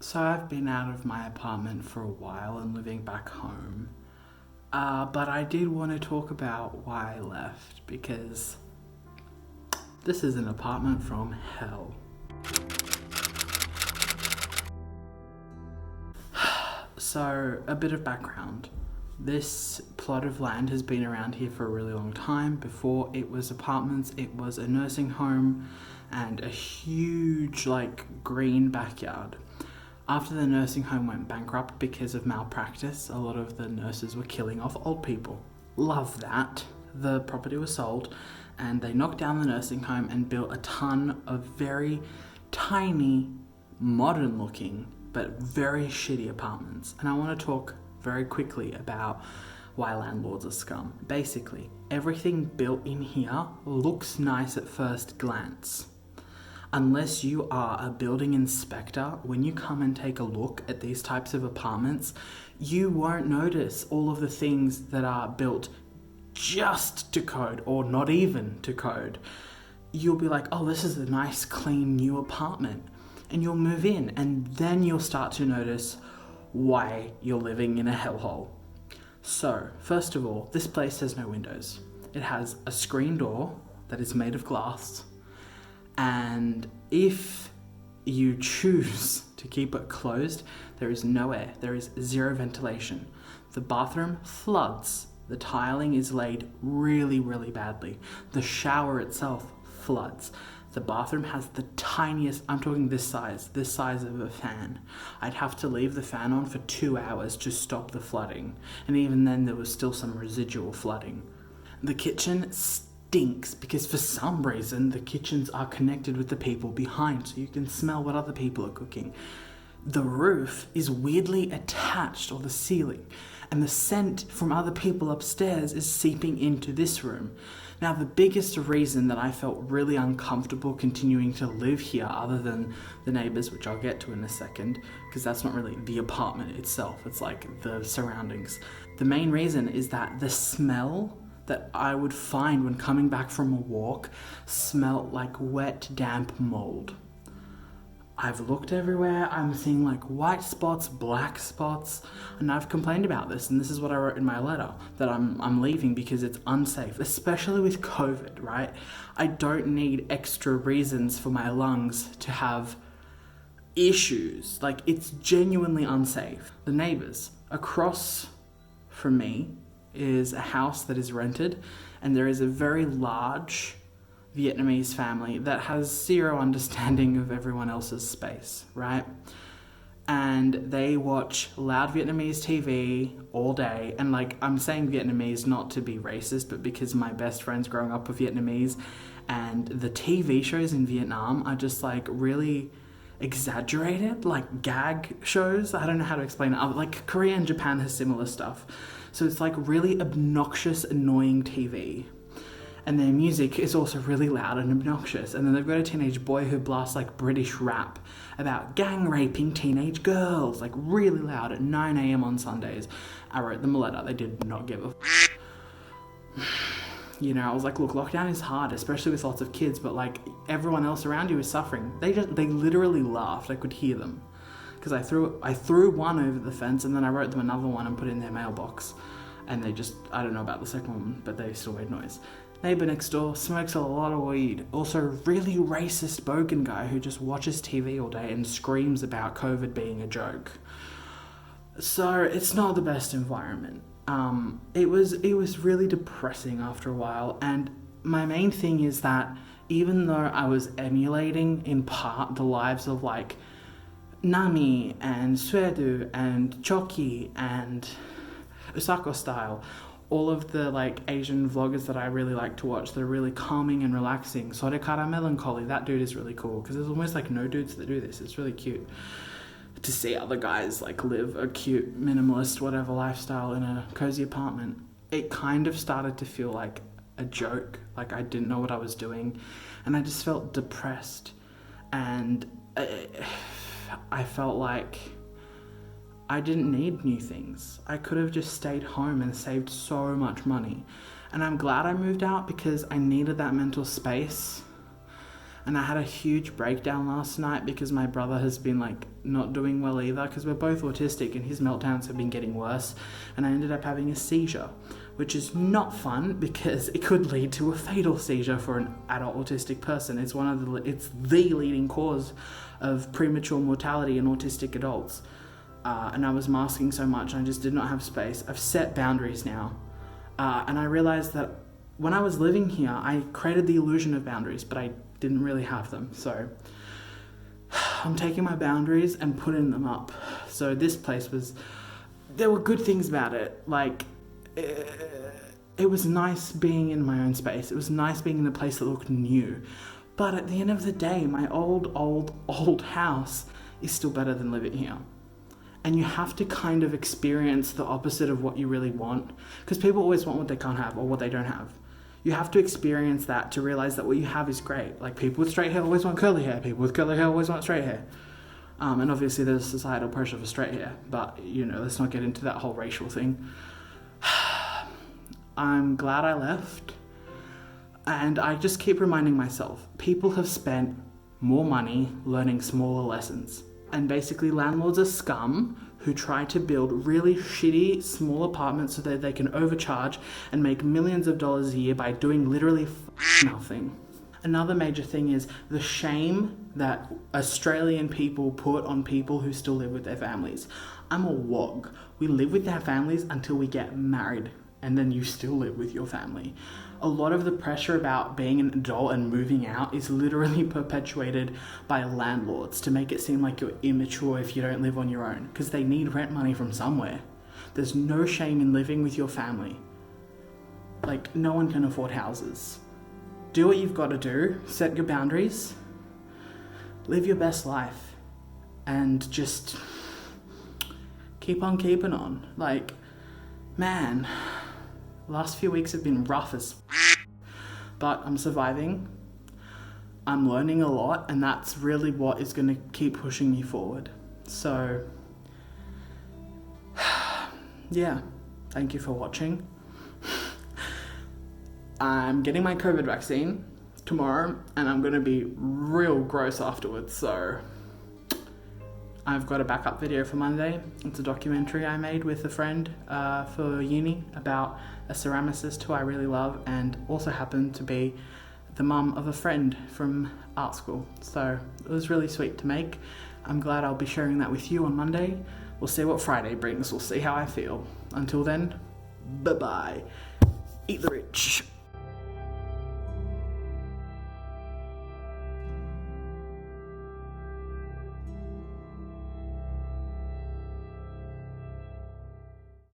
So I've been out of my apartment for a while and living back home. But I did want to talk about why I left because this is an apartment from hell. So, a bit of background. This plot of land has been around here for a really long time. Before it was apartments, it was a nursing home and a huge, green backyard. After the nursing home went bankrupt because of malpractice, a lot of the nurses were killing off old people. Love that. The property was sold and they knocked down the nursing home and built a ton of very tiny, modern looking, but very shitty apartments. And I want to talk very quickly about why landlords are scum. Basically, everything built in here looks nice at first glance. Unless you are a building inspector, when you come and take a look at these types of apartments, you won't notice all of the things that are built just to code or not even to code. You'll be like, oh, this is a nice, clean, new apartment. And you'll move in and then you'll start to notice why you're living in a hellhole. So, first of all, this place has no windows. It has a screen door that is made of glass. And if you choose to keep it closed, there is no air. There is zero ventilation. The bathroom floods. The tiling is laid really, really badly. The shower itself floods. The bathroom has the tiniest, I'm talking this size of a fan. I'd have to leave the fan on for 2 hours to stop the flooding. And even then there was still some residual flooding. The kitchen stinks because for some reason the kitchens are connected with the people behind so you can smell what other people are cooking. The roof is weirdly attached, or the ceiling, and the scent from other people upstairs is seeping into this room. Now, the biggest reason that I felt really uncomfortable continuing to live here, other than the neighbours, which I'll get to in a second, because that's not really the apartment itself, it's like the surroundings. The main reason is that the smell that I would find when coming back from a walk smelled like wet, damp mold. I've looked everywhere, I'm seeing white spots, black spots, and I've complained about this, and this is what I wrote in my letter, that I'm leaving because it's unsafe, especially with COVID, right? I don't need extra reasons for my lungs to have issues. It's genuinely unsafe. The neighbours across from me is a house that is rented, and there is a very large Vietnamese family that has zero understanding of everyone else's space, right? And they watch loud Vietnamese TV all day. And I'm saying Vietnamese not to be racist, but because my best friend's growing up with Vietnamese, and the TV shows in Vietnam are just really exaggerated, gag shows. I don't know how to explain it. Korea and Japan has similar stuff. So it's really obnoxious, annoying TV. And their music is also really loud and obnoxious. And then they've got a teenage boy who blasts British rap about gang raping teenage girls, really loud at 9 a.m. on Sundays. I wrote them a letter. They did not give a I was like, look, lockdown is hard, especially with lots of kids, but everyone else around you is suffering. They literally laughed. I could hear them. Because I threw one over the fence and then I wrote them another one and put it in their mailbox. And they just, I don't know about the second one, but they still made noise. Neighbour next door smokes a lot of weed. Also, really racist bogan guy who just watches TV all day and screams about COVID being a joke. So it's not the best environment. It was really depressing after a while, and my main thing is that even though I was emulating in part the lives of Nami and Suedu and Choki and Usako Style, all of the Asian vloggers that I really like to watch that are really calming and relaxing. Sorekara Melancholy, that dude is really cool because there's almost no dudes that do this. It's really cute to see other guys live a cute minimalist whatever lifestyle in a cozy apartment. It kind of started to feel like a joke, I didn't know what I was doing, and I just felt depressed, and I felt like I didn't need new things. I could have just stayed home and saved so much money. And I'm glad I moved out because I needed that mental space. And I had a huge breakdown last night because my brother has been like not doing well either, because we're both autistic and his meltdowns have been getting worse, and I ended up having a seizure, which is not fun because it could lead to a fatal seizure for an adult autistic person. It's the leading cause of premature mortality in autistic adults. And I was masking so much, I just did not have space. I've set boundaries now. And I realized that when I was living here, I created the illusion of boundaries, but I didn't really have them. So I'm taking my boundaries and putting them up. So this place there were good things about it. Like, it was nice being in my own space. It was nice being in a place that looked new. But at the end of the day, my old house is still better than living here. And you have to kind of experience the opposite of what you really want. Because people always want what they can't have or what they don't have. You have to experience that to realize that what you have is great. Like, people with straight hair always want curly hair. People with curly hair always want straight hair. And obviously there's societal pressure for straight hair. But, let's not get into that whole racial thing. I'm glad I left. And I just keep reminding myself, people have spent more money learning smaller lessons. And basically landlords are scum who try to build really shitty small apartments so that they can overcharge and make millions of dollars a year by doing literally nothing. Another major thing is the shame that Australian people put on people who still live with their families. I'm a wog. We live with our families until we get married, and then you still live with your family. A lot of the pressure about being an adult and moving out is literally perpetuated by landlords to make it seem like you're immature if you don't live on your own, because they need rent money from somewhere. There's no shame in living with your family. Like, no one can afford houses. Do what you've got to do, set your boundaries, live your best life, and just keep on keeping on. Like, man, last few weeks have been rough as but I'm surviving. I'm learning a lot, and that's really what is going to keep pushing me forward. So, yeah, thank you for watching. I'm getting my COVID vaccine tomorrow, and I'm going to be real gross afterwards, so I've got a backup video for Monday. It's a documentary I made with a friend for uni about a ceramicist who I really love, and also happened to be the mum of a friend from art school. So it was really sweet to make. I'm glad I'll be sharing that with you on Monday. We'll see what Friday brings. We'll see how I feel. Until then, bye-bye. Eat the rich.